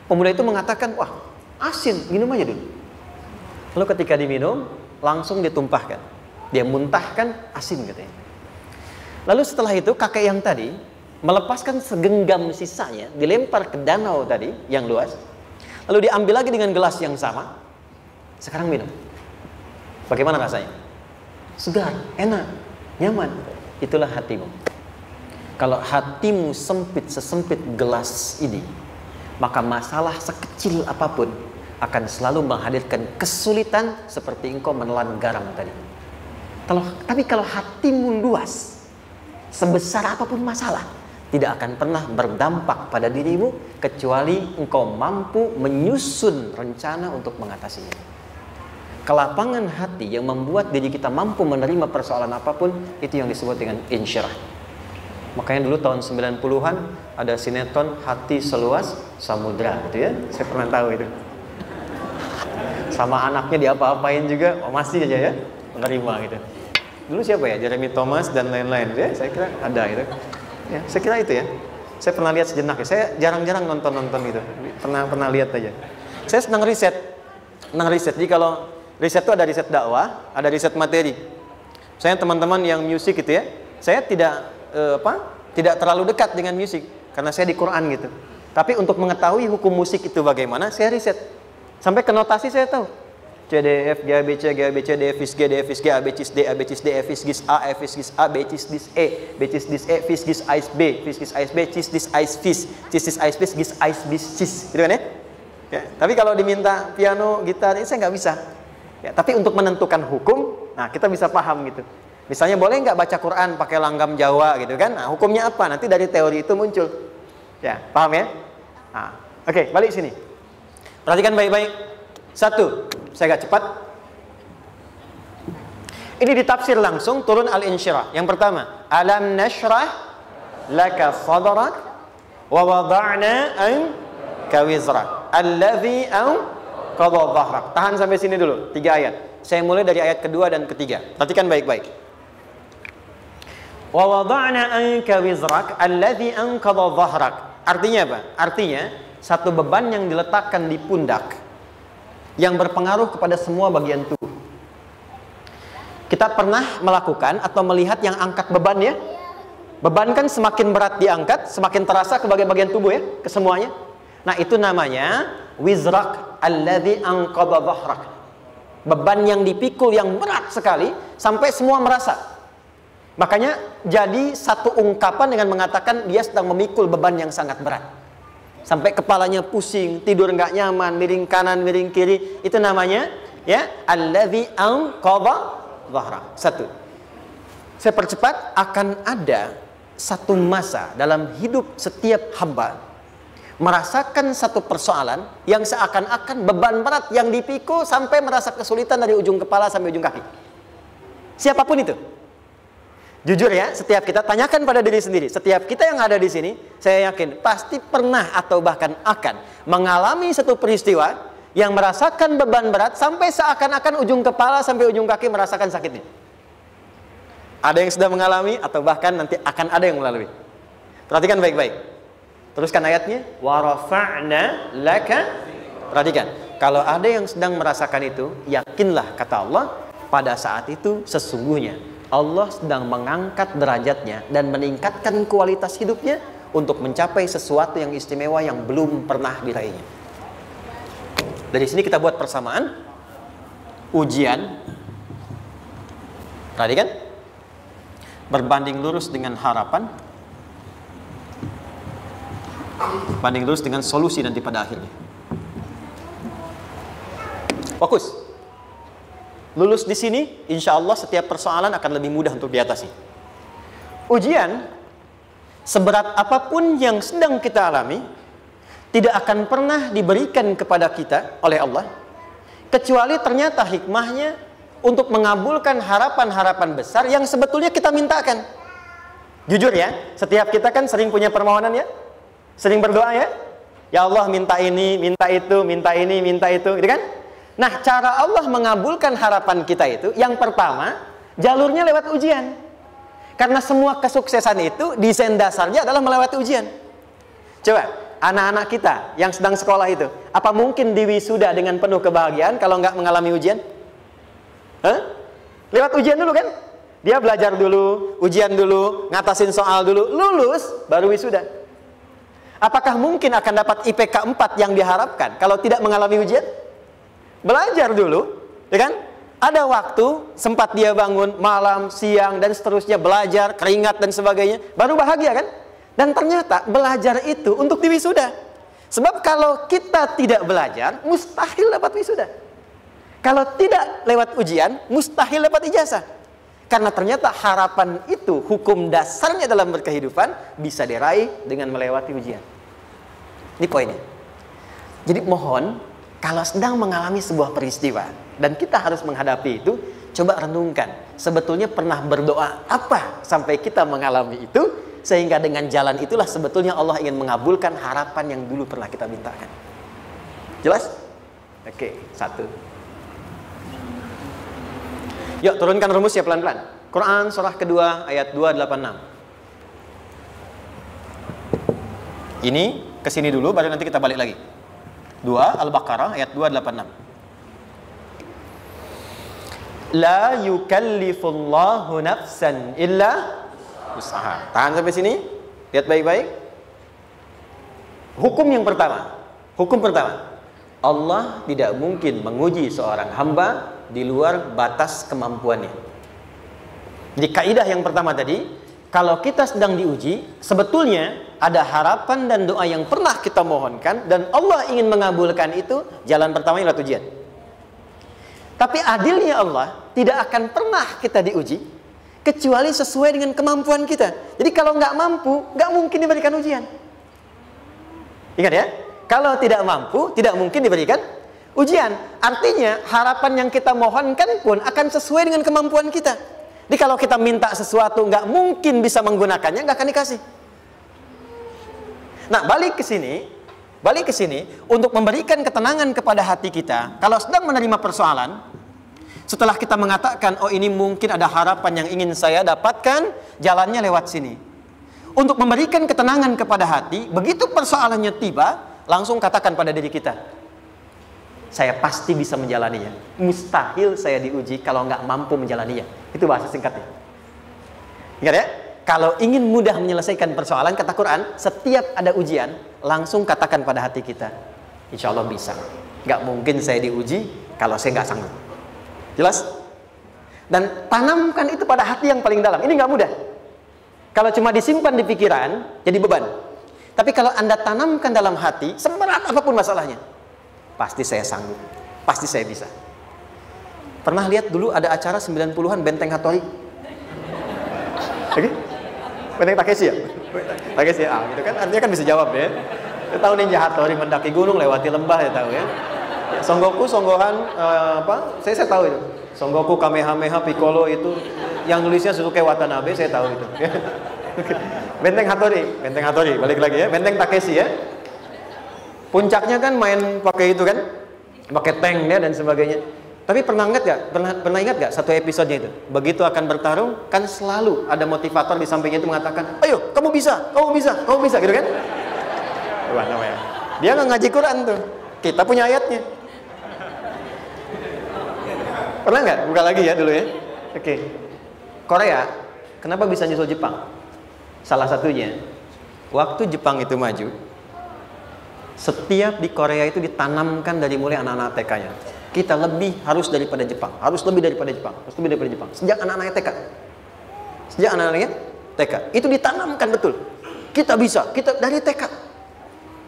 Pemuda itu mengatakan, wah, asin, minum aja dulu. Lalu ketika diminum, langsung ditumpahkan. Dia muntahkan, asin katanya. Lalu setelah itu kakek yang tadi melepaskan segenggam sisanya, dilempar ke danau tadi yang luas. Lalu diambil lagi dengan gelas yang sama. Sekarang minum. Bagaimana rasanya? Segar, enak, nyaman. Itulah hatimu. Kalau hatimu sempit sesempit gelas ini, maka masalah sekecil apapun akan selalu menghadirkan kesulitan seperti engkau menelan garam tadi. Tapi kalau hatimu luas, sebesar apapun masalah, tidak akan pernah berdampak pada dirimu kecuali engkau mampu menyusun rencana untuk mengatasinya. Kelapangan hati yang membuat diri kita mampu menerima persoalan apapun, itu yang disebut dengan insyirah. Makanya dulu tahun 90-an ada sinetron Hati Seluas Samudra gitu ya. Saya pernah tahu itu. Sama anaknya diapa-apain juga, masih aja ya menerima gitu. Dulu siapa ya? Jeremy Thomas dan lain-lain ya. Saya kira ada itu. Ya, saya kira itu ya. Saya pernah lihat sejenak ya. Saya jarang-jarang nonton gitu. Pernah lihat aja. Saya senang riset. Jadi kalau riset itu ada riset dakwah, ada riset materi. Saya teman-teman yang musik gitu ya. Saya tidak terlalu dekat dengan musik karena saya di Quran gitu. Tapi untuk mengetahui hukum musik itu bagaimana, saya riset. Sampai ke notasi saya tahu. C, D, F, G, A, B, C, G, A, B, C, D, F, G, D, F, G, A, B, C, D, A, B, C, D, F, G, A, F, G, A, B, C, D, E, B, C, D, E, F, G, A, B, F, G, A, B, C, D, A, F, G, A, B, G, A, B, C, gitu kan ya? Ya, tapi kalau diminta piano, gitar, ini saya nggak bisa. Ya, tapi untuk menentukan hukum, nah kita bisa paham gitu. Misalnya boleh nggak baca Quran pakai langgam Jawa gitu kan? Nah, hukumnya apa? Nanti dari teori itu muncul. Ya, paham ya? Nah, oke, balik sini. Perhatikan baik-baik. 1, saya agak cepat. Ini ditafsir langsung turun Al-Insyirah. Yang pertama, alam nashrah laka sadrak wa wada'na anka wizrak allazi anqadha dhahrak. Tahan sampai sini dulu, 3 ayat. Saya mulai dari ayat kedua dan ketiga. Perhatikan baik-baik. Wa wada'na anka wizrak allazi anqadha dhahrak. Artinya apa? Artinya satu beban yang diletakkan di pundak yang berpengaruh kepada semua bagian tubuh. Kita pernah melakukan atau melihat yang angkat beban ya? Beban kan semakin berat diangkat, semakin terasa ke bagian-bagian tubuh ya, ke semuanya. Nah, itu namanya wizrak alladzi anqadha dhahrak. Beban yang dipikul yang berat sekali sampai semua merasa. Makanya jadi satu ungkapan dengan mengatakan dia sedang memikul beban yang sangat berat. Sampai kepalanya pusing, tidur nggak nyaman, miring kanan, miring kiri. Itu namanya ya alladzi anqadha dhahrak. 1. Saya percepat, akan ada satu masa dalam hidup setiap hamba merasakan satu persoalan yang seakan-akan beban berat yang dipikul sampai merasa kesulitan dari ujung kepala sampai ujung kaki. Siapapun itu. Jujur ya, setiap kita tanyakan pada diri sendiri. Setiap kita yang ada di sini, saya yakin pasti pernah atau bahkan akan mengalami satu peristiwa yang merasakan beban berat sampai seakan-akan ujung kepala sampai ujung kaki merasakan sakitnya. Ada yang sudah mengalami atau bahkan nanti akan ada yang melalui. Perhatikan baik-baik. Teruskan ayatnya. Wa rafa'na laka. Perhatikan. Kalau ada yang sedang merasakan itu, yakinlah kata Allah, pada saat itu sesungguhnya Allah sedang mengangkat derajatnya dan meningkatkan kualitas hidupnya untuk mencapai sesuatu yang istimewa yang belum pernah diraihnya. Dari sini kita buat persamaan. Ujian. Perhatikan. Berbanding lurus dengan harapan, banding lurus dengan solusi nanti pada akhirnya. Fokus. Lulus di sini, insya Allah setiap persoalan akan lebih mudah untuk diatasi. Ujian, seberat apapun yang sedang kita alami, tidak akan pernah diberikan kepada kita oleh Allah, kecuali ternyata hikmahnya untuk mengabulkan harapan-harapan besar yang sebetulnya kita mintakan. Jujur ya, setiap kita kan sering punya permohonan ya, sering berdoa ya. Ya Allah minta ini, minta itu, minta ini, minta itu, gitu kan? Nah, cara Allah mengabulkan harapan kita itu, yang pertama, jalurnya lewat ujian. Karena semua kesuksesan itu, desain dasarnya adalah melewati ujian. Coba, anak-anak kita yang sedang sekolah itu, apa mungkin diwisuda dengan penuh kebahagiaan kalau nggak mengalami ujian? Hah? Lewat ujian dulu kan? Dia belajar dulu, ujian dulu, ngatasin soal dulu, lulus, baru wisuda. Apakah mungkin akan dapat IPK 4 yang diharapkan kalau tidak mengalami ujian? Belajar dulu, ya kan? Ada waktu, sempat dia bangun malam, siang, dan seterusnya, belajar, keringat, dan sebagainya, baru bahagia kan? Dan ternyata belajar itu untuk diwisuda. Sebab kalau kita tidak belajar, mustahil dapat wisuda. Kalau tidak lewat ujian, mustahil dapat ijazah. Karena ternyata harapan itu, hukum dasarnya dalam berkehidupan, bisa diraih dengan melewati ujian. Ini poinnya. Jadi mohon, kalau sedang mengalami sebuah peristiwa, dan kita harus menghadapi itu, coba renungkan. Sebetulnya pernah berdoa apa sampai kita mengalami itu, sehingga dengan jalan itulah sebetulnya Allah ingin mengabulkan harapan yang dulu pernah kita mintakan. Jelas? Oke, satu. Yuk turunkan rumusnya pelan-pelan. Quran surah kedua ayat 286. Ini kesini dulu baru nanti kita balik lagi. 2 Al-Baqarah ayat 286. La yukallifullahu nafsan illa usaha. Tahan sampai sini. Lihat baik-baik. Hukum yang pertama. Hukum pertama. Allah tidak mungkin menguji seorang hamba di luar batas kemampuannya. Jadi kaidah yang pertama tadi, kalau kita sedang diuji, sebetulnya ada harapan dan doa yang pernah kita mohonkan dan Allah ingin mengabulkan itu, jalan pertamanya lewat ujian. Tapi adilnya Allah, tidak akan pernah kita diuji kecuali sesuai dengan kemampuan kita. Jadi kalau nggak mampu, nggak mungkin diberikan ujian. Ingat ya, kalau tidak mampu, tidak mungkin diberikan ujian. Artinya harapan yang kita mohonkan pun akan sesuai dengan kemampuan kita. Jadi kalau kita minta sesuatu nggak mungkin bisa menggunakannya, nggak akan dikasih. Nah, balik ke sini untuk memberikan ketenangan kepada hati kita. Kalau sedang menerima persoalan, setelah kita mengatakan, oh ini mungkin ada harapan yang ingin saya dapatkan, jalannya lewat sini. Untuk memberikan ketenangan kepada hati, begitu persoalannya tiba, langsung katakan pada diri kita, saya pasti bisa menjalaninya. Mustahil saya diuji kalau nggak mampu menjalaninya. Itu bahasa singkatnya. Ingat ya, kalau ingin mudah menyelesaikan persoalan, kata Quran, setiap ada ujian, langsung katakan pada hati kita, insya Allah bisa. Nggak mungkin saya diuji kalau saya nggak sanggup. Jelas? Dan tanamkan itu pada hati yang paling dalam. Ini nggak mudah. Kalau cuma disimpan di pikiran, jadi beban. Tapi kalau Anda tanamkan dalam hati, seberat apapun masalahnya, pasti saya sanggup, pasti saya bisa. Pernah lihat dulu ada acara 90-an Benteng Hattori? Oke? Benteng Takeshi ya? Takeshi ya, gitu kan artinya kan bisa jawab ya. Saya tahu Ninja Hattori mendaki gunung lewati lembah, ya tahu ya. Son Goku, Son Gohan, saya tahu itu. Son Goku, Kamehameha, Piccolo itu yang nulisnya Suzuki Watanabe, saya tahu itu. Benteng Hattori, balik lagi ya. Benteng Takeshi ya. Puncaknya kan main pakai itu kan, pakai tank ya dan sebagainya. Tapi pernah ingat gak satu episodenya itu? Begitu akan bertarung, kan selalu ada motivator di sampingnya itu mengatakan, ayo kamu bisa, gitu kan? Wah, namanya. Dia nggak ngaji Quran tuh. Kita punya ayatnya. Pernah nggak? Buka lagi ya dulu ya. Oke. Korea, kenapa bisa nyusul Jepang? Salah satunya, waktu Jepang itu maju, setiap di Korea itu ditanamkan dari mulai anak-anak TK-nya. Kita harus lebih daripada Jepang. Sejak anak-anaknya TK. Itu ditanamkan betul. Kita bisa, kita dari TK.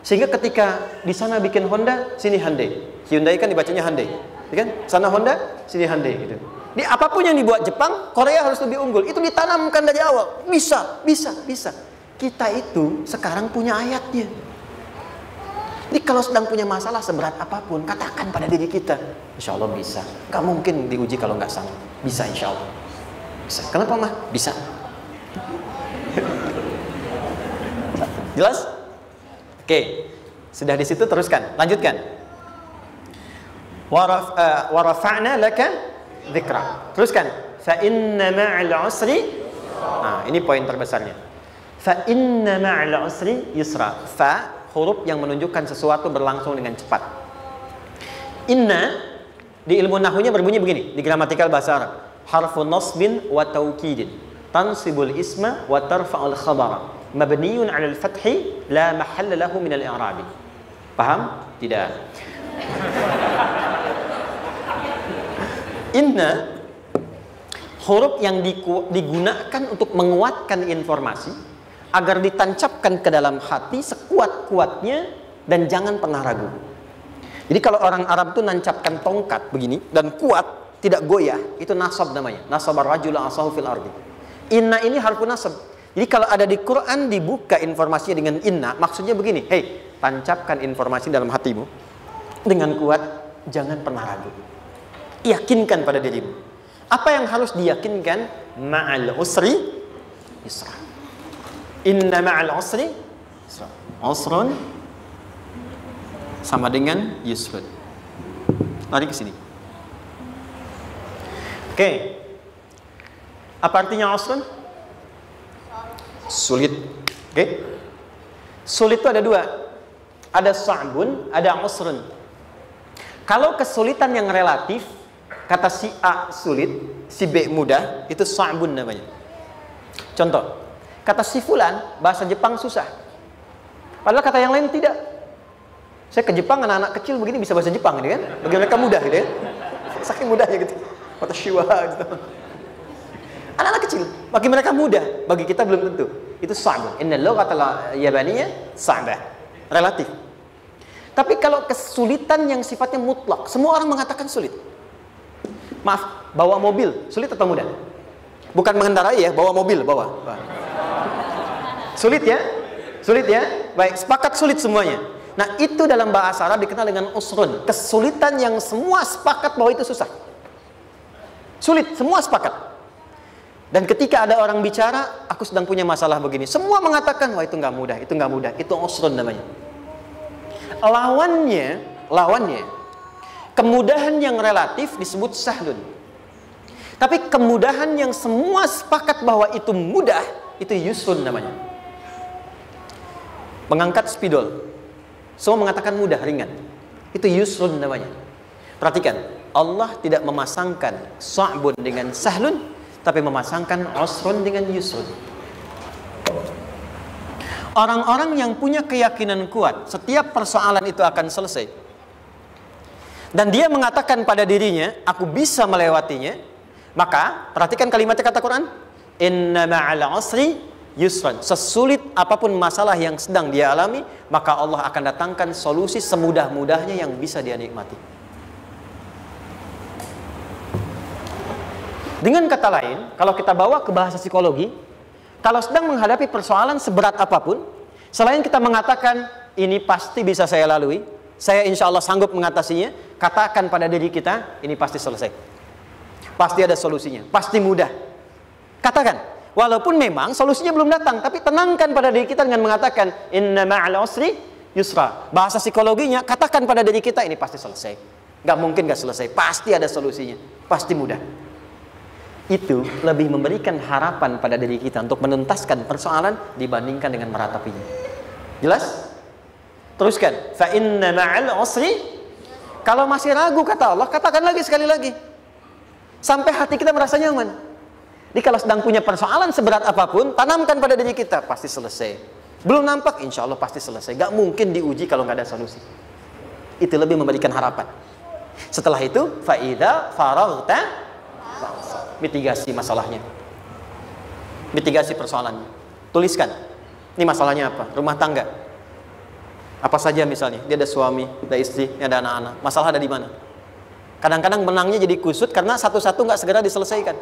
Sehingga ketika di sana bikin Honda, sini Hyundai. Hyundai kan dibacanya Hyundai, ya kan? Sana Honda, sini Hyundai gitu. Di apapun yang dibuat Jepang, Korea harus lebih unggul. Itu ditanamkan dari awal. Bisa. Kita itu sekarang punya ayatnya. Jadi kalau sedang punya masalah seberat apapun, katakan pada diri kita, insya Allah bisa. Gak mungkin diuji kalau nggak sanggup. Bisa insya Allah. Bisa. Kenapa mah? Bisa. Jelas? Oke. Sudah di situ teruskan. Lanjutkan. Warafa'na laka dzikra. Teruskan. Fa inna ma'al usri. Nah, ini poin terbesarnya. Fa inna ma'al usri yusra. Fa huruf yang menunjukkan sesuatu berlangsung dengan cepat. Inna di ilmu nahwunya berbunyi begini, di gramatikal bahasa Arab. Harfu nasbin wa taukidin, tansibul isma wa tarfa'ul khabara, mabniyun 'alal fathi la mahalla lahu min al-i'rab. Paham? Tidak. Inna huruf yang digunakan untuk menguatkan informasi agar ditancapkan ke dalam hati sekuat-kuatnya dan jangan pernah ragu. Jadi kalau orang Arab itu nancapkan tongkat begini dan kuat, tidak goyah, itu nasab namanya. Nasabar rajula asahu fil ardi. Inna ini harfun nasab. Jadi kalau ada di Quran dibuka informasinya dengan inna, maksudnya begini, hei, tancapkan informasi dalam hatimu dengan kuat, jangan pernah ragu. Yakinkan pada dirimu. Apa yang harus diyakinkan? Ma'al usri yusra. Inna ma'al usri yusra. Usrun sama dengan yusrun. Lari ke sini. Oke. Apa artinya usrun? Sulit. Oke. Sulit itu ada dua. Ada sa'bun, ada usrun. Kalau kesulitan yang relatif, kata si A sulit, si B mudah, itu sa'bun namanya. Contoh, kata si fulan, bahasa Jepang susah. Padahal kata yang lain tidak. Saya ke Jepang, anak-anak kecil begini bisa bahasa Jepang gitu kan. Bagi mereka mudah gitu ya. Saking mudahnya gitu. Kata shiwa gitu. Anak-anak kecil, bagi mereka mudah, bagi kita belum tentu. Itu sa'bun. Inna lughatal yabaniyah sa'bah. Relatif. Tapi kalau kesulitan yang sifatnya mutlak, semua orang mengatakan sulit. Maaf, bawa mobil, sulit atau mudah? Bukan mengendarai ya, bawa mobil, bawa. Sulit ya? Sulit ya? Baik, sepakat sulit semuanya. Nah, itu dalam bahasa Arab dikenal dengan usrun. Kesulitan yang semua sepakat bahwa itu susah. Sulit, semua sepakat. Dan ketika ada orang bicara, aku sedang punya masalah begini. Semua mengatakan, wah itu nggak mudah, itu nggak mudah. Itu usrun namanya. Lawannya, kemudahan yang relatif disebut sahlun. Tapi kemudahan yang semua sepakat bahwa itu mudah, itu yusrun namanya. Mengangkat spidol, semua mengatakan mudah, ringan. Itu yusrun namanya. Perhatikan, Allah tidak memasangkan sa'bun dengan sahlun, tapi memasangkan usrun dengan yusrun. Orang-orang yang punya keyakinan kuat, setiap persoalan itu akan selesai. Dan dia mengatakan pada dirinya, aku bisa melewatinya. Maka, perhatikan kalimatnya kata Quran. Inna ma'al usri yusran. Sesulit apapun masalah yang sedang dia alami, maka Allah akan datangkan solusi semudah-mudahnya yang bisa dia nikmati. Dengan kata lain, kalau kita bawa ke bahasa psikologi, kalau sedang menghadapi persoalan seberat apapun, selain kita mengatakan, ini pasti bisa saya lalui, saya insya Allah sanggup mengatasinya, katakan pada diri kita, ini pasti selesai. Pasti ada solusinya, pasti mudah. Katakan, walaupun memang solusinya belum datang, tapi tenangkan pada diri kita dengan mengatakan, inna ma'al usri yusra. Bahasa psikologinya, katakan pada diri kita, ini pasti selesai. Nggak mungkin nggak selesai, pasti ada solusinya, pasti mudah. Itu lebih memberikan harapan pada diri kita untuk menuntaskan persoalan dibandingkan dengan meratapinya. Jelas? Teruskan. Fa inna ma'al usri. Kalau masih ragu kata Allah, katakan lagi sekali lagi. Sampai hati kita merasa nyaman. Jadi kalau sedang punya persoalan seberat apapun, tanamkan pada diri kita, pasti selesai. Belum nampak, insya Allah pasti selesai. Gak mungkin diuji kalau gak ada solusi. Itu lebih memberikan harapan. Setelah itu, fa'idha faraghta, mitigasi masalahnya, mitigasi persoalannya. Tuliskan, ini masalahnya apa? Rumah tangga. Apa saja misalnya, dia ada suami, ada istri, ada anak-anak. Masalah ada di mana? Kadang-kadang benangnya jadi kusut karena satu-satu nggak segera diselesaikan.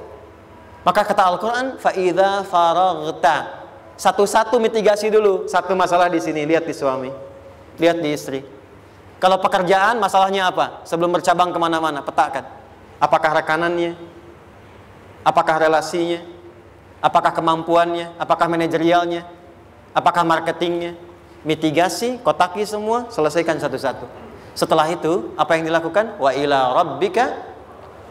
Maka kata Al-Quran, fa'idha faraghta, satu-satu mitigasi dulu. Satu masalah di sini, lihat di suami, lihat di istri. Kalau pekerjaan, masalahnya apa? Sebelum bercabang kemana-mana, petakan. Apakah rekanannya? Apakah relasinya? Apakah kemampuannya? Apakah manajerialnya? Apakah marketingnya? Mitigasi, kotaki semua, selesaikan satu-satu. Setelah itu, apa yang dilakukan? Wa ila rabbika,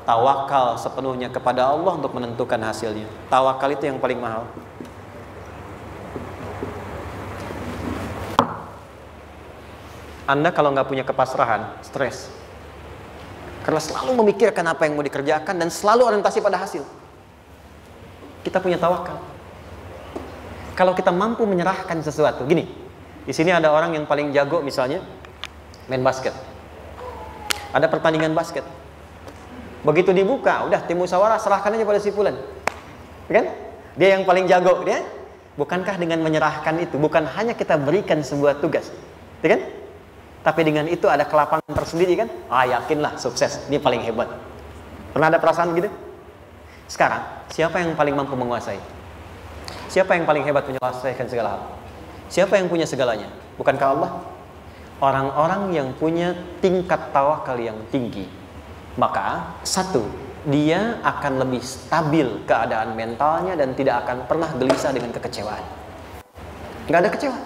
tawakal sepenuhnya kepada Allah untuk menentukan hasilnya. Tawakal itu yang paling mahal. Anda kalau nggak punya kepasrahan, stres. Karena selalu memikirkan apa yang mau dikerjakan dan selalu orientasi pada hasil. Kita punya tawakal. Kalau kita mampu menyerahkan sesuatu, gini, di sini ada orang yang paling jago misalnya main basket. Ada pertandingan basket. Begitu dibuka, udah tim musyawarah serahkan aja pada si fulan. Kan? Dia yang paling jago, dia. Bukankah dengan menyerahkan itu bukan hanya kita berikan sebuah tugas, ya kan? Tapi dengan itu ada kelapangan tersendiri kan? Yakinlah sukses, ini paling hebat. Pernah ada perasaan gitu? Sekarang, siapa yang paling mampu menguasai? Siapa yang paling hebat menyelesaikan segala hal? Siapa yang punya segalanya? Bukankah Allah? Orang-orang yang punya tingkat tawakal yang tinggi, maka satu, dia akan lebih stabil keadaan mentalnya dan tidak akan pernah gelisah dengan kekecewaan. Nggak ada kecewa.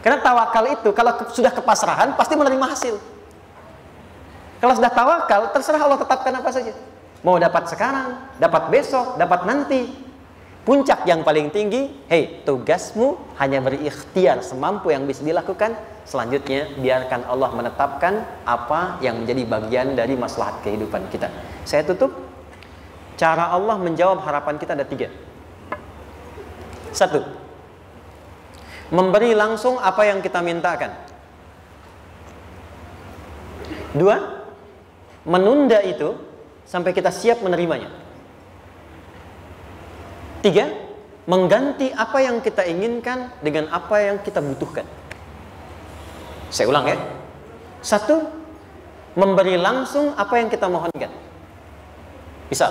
Karena tawakal itu kalau sudah kepasrahan pasti menerima hasil. Kalau sudah tawakal, terserah Allah tetapkan apa saja. Mau dapat sekarang, dapat besok, dapat nanti. Puncak yang paling tinggi, tugasmu hanya berikhtiar semampu yang bisa dilakukan. Selanjutnya, biarkan Allah menetapkan apa yang menjadi bagian dari maslahat kehidupan kita. Saya tutup. Cara Allah menjawab harapan kita ada 3. 1. Memberi langsung apa yang kita mintakan. 2. Menunda itu sampai kita siap menerimanya. 3. Mengganti apa yang kita inginkan dengan apa yang kita butuhkan. Saya ulang ya. 1. Memberi langsung apa yang kita mohonkan. Misal,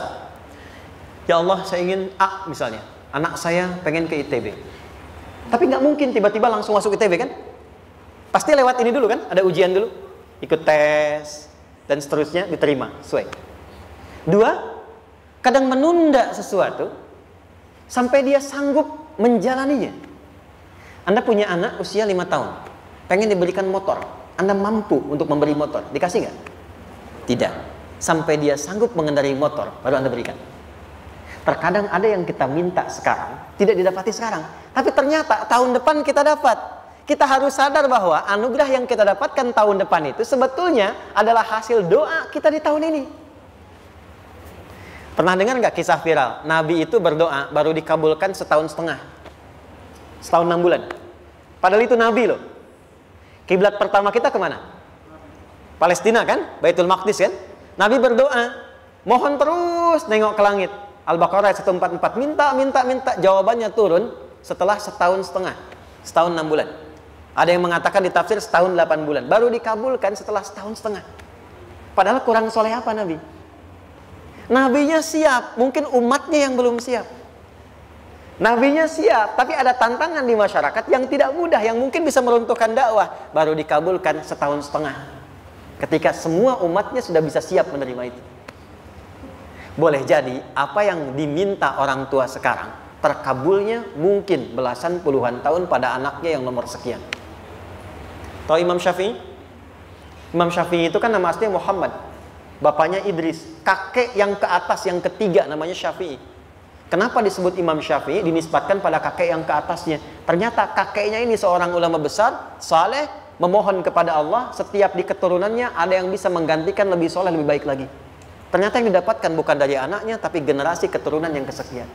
ya Allah saya ingin A misalnya, anak saya pengen ke ITB. Tapi nggak mungkin tiba-tiba langsung masuk ITB kan? Pasti lewat ini dulu kan? Ada ujian dulu, ikut tes dan seterusnya diterima sesuai. 2. Kadang menunda sesuatu sampai dia sanggup menjalaninya. Anda punya anak usia 5 tahun, pengen diberikan motor. Anda mampu untuk memberi motor, dikasih nggak? Tidak. Sampai dia sanggup mengendarai motor, baru Anda berikan. Terkadang ada yang kita minta sekarang, tidak didapati sekarang. Tapi ternyata tahun depan kita dapat. Kita harus sadar bahwa anugerah yang kita dapatkan tahun depan itu sebetulnya adalah hasil doa kita di tahun ini. Pernah dengar nggak kisah viral? Nabi itu berdoa, baru dikabulkan setahun setengah. Setahun 6 bulan. Padahal itu Nabi loh. Kiblat pertama kita kemana? Palestina kan? Baitul Maqdis kan? Nabi berdoa, mohon terus nengok ke langit. Al-Baqarah 144, minta, jawabannya turun setelah setahun setengah, setahun 6 bulan. Ada yang mengatakan di tafsir setahun 8 bulan, baru dikabulkan setelah setahun setengah. Padahal kurang soleh apa Nabi? Nabinya siap, mungkin umatnya yang belum siap. Nabinya siap, tapi ada tantangan di masyarakat yang tidak mudah, yang mungkin bisa meruntuhkan dakwah, baru dikabulkan setahun setengah. Ketika semua umatnya sudah bisa siap menerima itu. Boleh jadi apa yang diminta orang tua sekarang terkabulnya mungkin belasan puluhan tahun pada anaknya yang nomor sekian. Tahu Imam Syafi'i? Imam Syafi'i itu kan nama aslinya Muhammad, bapaknya Idris, kakek yang ke atas yang ketiga namanya Syafi'i. Kenapa disebut Imam Syafi'i? Dinisbatkan pada kakek yang ke atasnya. Ternyata kakeknya ini seorang ulama besar, saleh, memohon kepada Allah, setiap di keturunannya ada yang bisa menggantikan lebih soleh, lebih baik lagi. Ternyata yang didapatkan bukan dari anaknya, tapi generasi keturunan yang kesekian.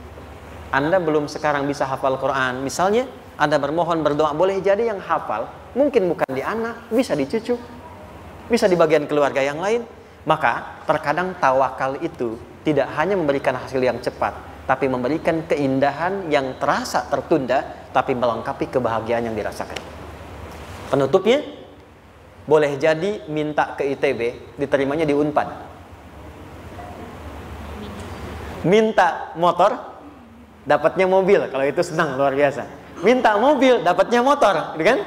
Anda belum sekarang bisa hafal Quran, misalnya Anda bermohon, berdoa, boleh jadi yang hafal mungkin bukan di anak, bisa di cucu, bisa di bagian keluarga yang lain. Maka terkadang tawakal itu tidak hanya memberikan hasil yang cepat, tapi memberikan keindahan yang terasa tertunda, tapi melengkapi kebahagiaan yang dirasakan. Penutupnya, boleh jadi minta ke ITB, diterimanya di Unpad. Minta motor, dapatnya mobil, kalau itu senang luar biasa. Minta mobil, dapatnya motor, gitu kan?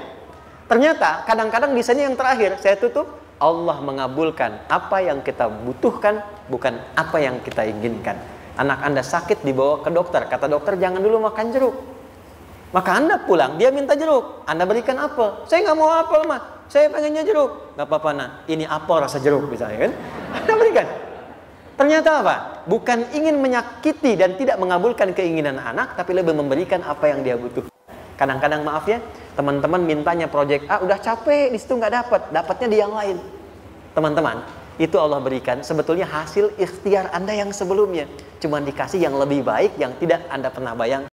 Ternyata kadang-kadang di sini yang terakhir, saya tutup, Allah mengabulkan apa yang kita butuhkan, bukan apa yang kita inginkan. Anak Anda sakit, dibawa ke dokter, kata dokter jangan dulu makan jeruk. Maka Anda pulang, dia minta jeruk, Anda berikan apel. Saya nggak mau apel mah, saya pengennya jeruk. Nggak apa-apa nah, ini apel rasa jeruk misalnya kan. Anda berikan. Ternyata apa? Bukan ingin menyakiti dan tidak mengabulkan keinginan anak, tapi lebih memberikan apa yang dia butuh. Kadang-kadang maaf ya, teman-teman mintanya proyek A, udah capek, di situ nggak dapat, dapatnya di yang lain. Teman-teman, itu Allah berikan sebetulnya hasil ikhtiar Anda yang sebelumnya. Cuma dikasih yang lebih baik, yang tidak Anda pernah bayangkan.